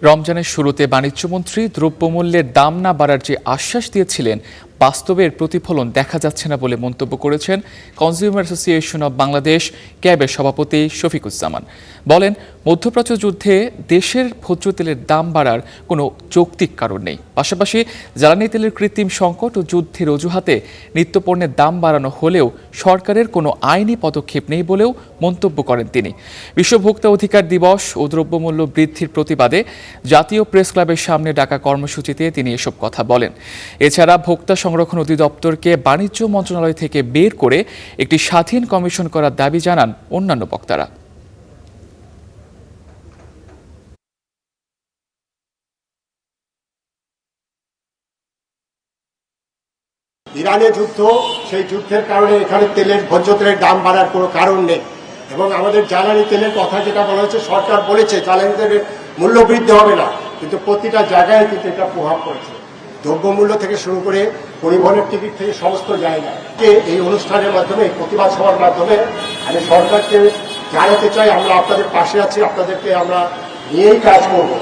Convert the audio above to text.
রমজানের শুরুতে বাণিজ্যমন্ত্রী দ্রব্যমূল্যের দাম না বাড়ার যে আশ্বাস দিয়েছিলেন বাস্তবের প্রতিফলন দেখা যাচ্ছে না বলে মন্তব্য করেছেন কনজিউমার অ্যাসোসিয়েশন অব বাংলাদেশ ক্যাবের সভাপতি শফিকুজ্জামান। বলেন, মধ্যপ্রাচ্য যুদ্ধে দেশের ভোজ্য তেলের দাম বাড়ার কোনো যৌক্তিক কারণ নেই। পাশাপাশি জ্বালানি তেলের কৃত্রিম সংকট ও যুদ্ধের অজুহাতে নিত্যপণ্যের দাম বাড়ানো হলেও সরকারের কোনো আইনি পদক্ষেপ নেই বলেও মন্তব্য করেন তিনি। বিশ্ব ভোক্তা অধিকার দিবস ও দ্রব্যমূল্য বৃদ্ধির প্রতিবাদে জাতীয় প্রেস ক্লাবের সামনে ডাকা কর্মসূচিতে তিনি এসব কথা বলেন। এছাড়া ভোক্তা সংরক্ষণ অধিদপ্তরকে বাণিজ্য মন্ত্রণালয় থেকে বের করে একটি স্বাধীন কমিশন করার দাবি জানান অন্যান্য বক্তারা। ইরানের যুদ্ধ, সেই যুদ্ধের কারণে এখানে তেলের ভোজ্য তেলের দাম বাড়ার কোনো কারণ নেই। এবং আমাদের জ্বালানি তেলের কথা যেটা বলা হয়েছে, সরকার বলেছে জ্বালানি তেলের মূল্য বৃদ্ধি হবে না, কিন্তু প্রতিটা জায়গায় কিন্তু এটা প্রভাব পড়েছে। দ্রব্যমূল্য থেকে শুরু করে পরিবহনের টিকিট থেকে সমস্ত জায়গায় এই অনুষ্ঠানের মাধ্যমে, এই প্রতিবাদ সভার মাধ্যমে আমি সরকারকে জানাতে চাই, আমরা আপনাদের পাশে আছি, আপনাদেরকে আমরা নিয়েই কাজ করব।